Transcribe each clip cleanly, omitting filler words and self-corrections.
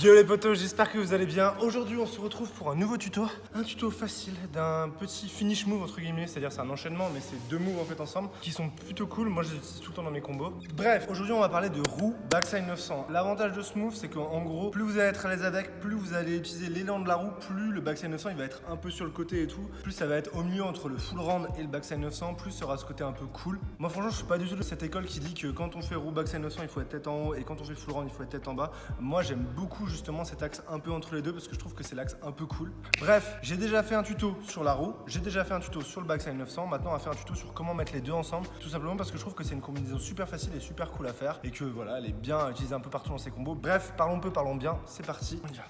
Yo les potos, j'espère que vous allez bien. Aujourd'hui on se retrouve pour un nouveau tuto. Un tuto facile d'un petit finish move entre guillemets, c'est-à-dire c'est un enchaînement mais c'est deux moves en fait ensemble qui sont plutôt cool. Moi je les utilise tout le temps dans mes combos. Bref, aujourd'hui on va parler de roue backside 900. L'avantage de ce move c'est qu'en gros, plus vous allez être à l'aise avec, plus vous allez utiliser l'élan de la roue, plus le backside 900 il va être un peu sur le côté et tout. Plus ça va être au milieu entre le full round et le backside 900, plus ça aura ce côté un peu cool. Moi franchement je suis pas du tout de cette école qui dit que quand on fait roue backside 900 il faut être tête en haut et quand on fait full round il faut être tête en bas. Moi j'aime beaucoup justement cet axe un peu entre les deux parce que je trouve que c'est l'axe un peu cool. Bref, j'ai déjà fait un tuto sur la roue, j'ai déjà fait un tuto sur le backside 900. Maintenant on va faire un tuto sur comment mettre les deux ensemble, tout simplement parce que je trouve que c'est une combinaison super facile et super cool à faire et que voilà, elle est bien utilisée un peu partout dans ses combos. Bref, parlons peu, parlons bien, c'est parti, on y va.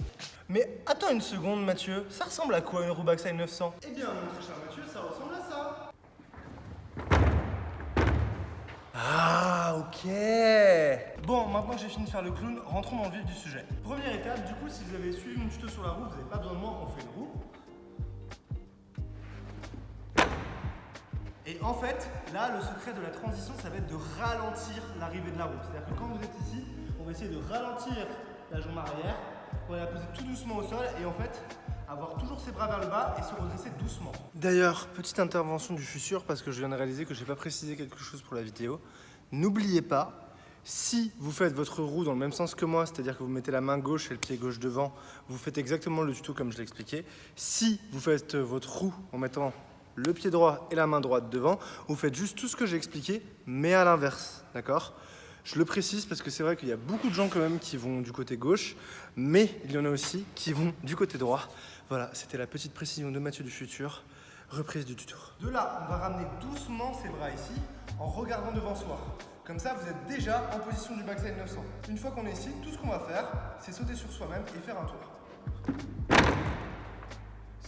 Mais attends une seconde Mathieu, ça ressemble à quoi une roue backside 900? Eh bien mon très cher Mathieu, ça ressemble à ça. Ah, ok. Bon, maintenant que j'ai fini de faire le clown, rentrons dans le vif du sujet. Première étape, du coup, si vous avez suivi mon tuto sur la roue, vous n'avez pas besoin de moi, on fait une roue. Et en fait, là, le secret de la transition, ça va être de ralentir l'arrivée de la roue. C'est-à-dire que quand vous êtes ici, on va essayer de ralentir la jambe arrière, on va la poser tout doucement au sol et en fait, avoir toujours ses bras vers le bas et se redresser doucement. D'ailleurs, petite intervention du futur parce que je viens de réaliser que je n'ai pas précisé quelque chose pour la vidéo. N'oubliez pas, si vous faites votre roue dans le même sens que moi, c'est-à-dire que vous mettez la main gauche et le pied gauche devant, vous faites exactement le tuto comme je l'ai expliqué. Si vous faites votre roue en mettant le pied droit et la main droite devant, vous faites juste tout ce que j'ai expliqué, mais à l'inverse, d'accord ? Je le précise parce que c'est vrai qu'il y a beaucoup de gens quand même qui vont du côté gauche, mais il y en a aussi qui vont du côté droit. Voilà, c'était la petite précision de Mathieu du futur. Reprise du tuto. De là, on va ramener doucement ses bras ici en regardant devant soi. Comme ça, vous êtes déjà en position du backside 900. Une fois qu'on est ici, tout ce qu'on va faire, c'est sauter sur soi-même et faire un tour.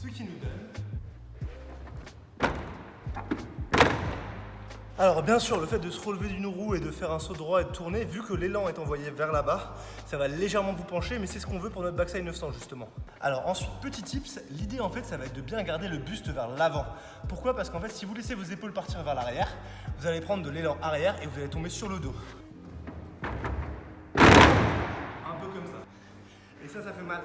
Ce qui nous donne... Alors bien sûr, le fait de se relever d'une roue et de faire un saut droit et de tourner, vu que l'élan est envoyé vers là-bas, ça va légèrement vous pencher, mais c'est ce qu'on veut pour notre backside 900 justement. Alors ensuite, petit tips, l'idée en fait ça va être de bien garder le buste vers l'avant. Pourquoi? Parce qu'en fait si vous laissez vos épaules partir vers l'arrière, vous allez prendre de l'élan arrière et vous allez tomber sur le dos. Un peu comme ça. Et ça fait mal.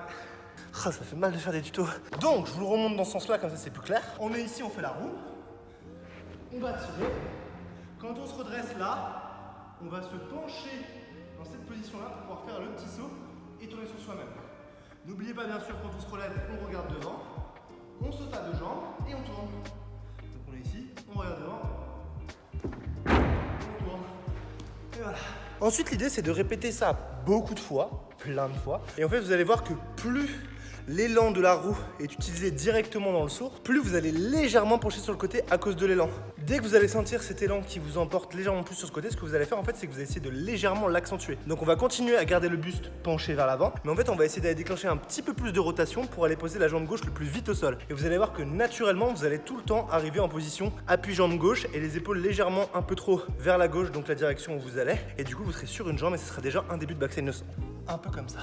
Ah, ça fait mal de faire des tutos. Donc je vous le remonte dans ce sens-là, comme ça c'est plus clair. On est ici, on fait la roue. On va tirer. Quand on se redresse là, on va se pencher dans cette position-là pour pouvoir faire le petit saut et tourner sur soi-même. N'oubliez pas bien sûr quand on se relève, on regarde devant, on saute à deux jambes et on tourne. Donc on est ici, on regarde devant, on tourne. Et voilà. Ensuite l'idée c'est de répéter ça beaucoup de fois, plein de fois. Et en fait vous allez voir que plus l'élan de la roue est utilisé directement dans le saut, plus vous allez légèrement pencher sur le côté à cause de l'élan. Dès que vous allez sentir cet élan qui vous emporte légèrement plus sur ce côté, ce que vous allez faire en fait, c'est que vous allez essayer de légèrement l'accentuer. Donc on va continuer à garder le buste penché vers l'avant, mais en fait on va essayer d'aller déclencher un petit peu plus de rotation pour aller poser la jambe gauche le plus vite au sol. Et vous allez voir que naturellement, vous allez tout le temps arriver en position appui jambe gauche et les épaules légèrement un peu trop vers la gauche, donc la direction où vous allez. Et du coup vous serez sur une jambe et ce sera déjà un début de backside 900. Un peu comme ça.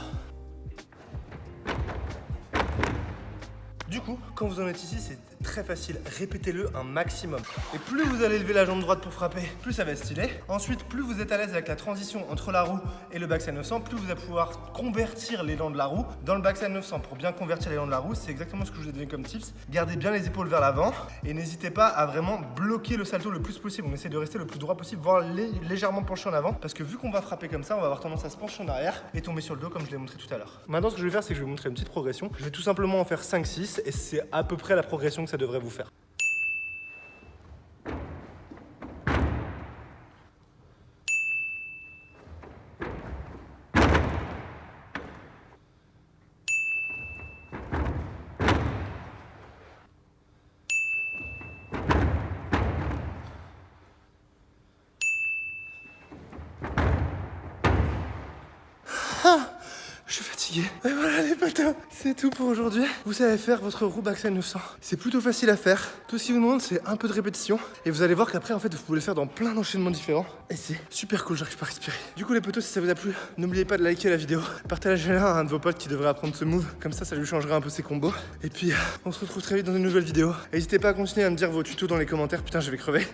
Du coup, quand vous en êtes ici, c'est très facile. Répétez-le un maximum. Et plus vous allez lever la jambe droite pour frapper, plus ça va être stylé. Ensuite, plus vous êtes à l'aise avec la transition entre la roue et le backside 900, plus vous allez pouvoir convertir l'élan de la roue dans le backside 900. Pour bien convertir l'élan de la roue, c'est exactement ce que je vous ai donné comme tips. Gardez bien les épaules vers l'avant et n'hésitez pas à vraiment bloquer le salto le plus possible. On essaie de rester le plus droit possible, voire légèrement penché en avant. Parce que vu qu'on va frapper comme ça, on va avoir tendance à se pencher en arrière et tomber sur le dos comme je l'ai montré tout à l'heure. Maintenant, ce que je vais faire, c'est que je vais vous montrer une petite progression. Je vais tout simplement en faire 5-6 et c'est à peu près la progression que ça devrait vous faire. Je suis fatigué. Et voilà les potos, c'est tout pour aujourd'hui. Vous savez faire votre roue backside 900. C'est plutôt facile à faire. Tout ce qui vous demande, c'est un peu de répétition. Et vous allez voir qu'après, en fait, vous pouvez le faire dans plein d'enchaînements différents. Et c'est super cool, j'arrive pas à respirer. Du coup, les potos, si ça vous a plu, n'oubliez pas de liker la vidéo. Partagez-la à un de vos potes qui devrait apprendre ce move. Comme ça lui changera un peu ses combos. Et puis, on se retrouve très vite dans une nouvelle vidéo. N'hésitez pas à continuer à me dire vos tutos dans les commentaires. Putain, je vais crever.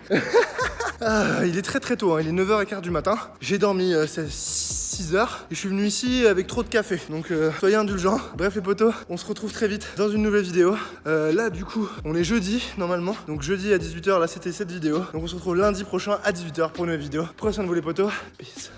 Ah, il est très très tôt, hein. Il est 9h15 du matin. J'ai dormi 6h et je suis venu ici avec trop de café. Donc soyez indulgents. Bref les potos, on se retrouve très vite dans une nouvelle vidéo. Là du coup, on est jeudi normalement. Donc jeudi à 18h, là c'était cette vidéo. Donc on se retrouve lundi prochain à 18h pour une nouvelle vidéo. Prenez soin de vous les potos. Peace.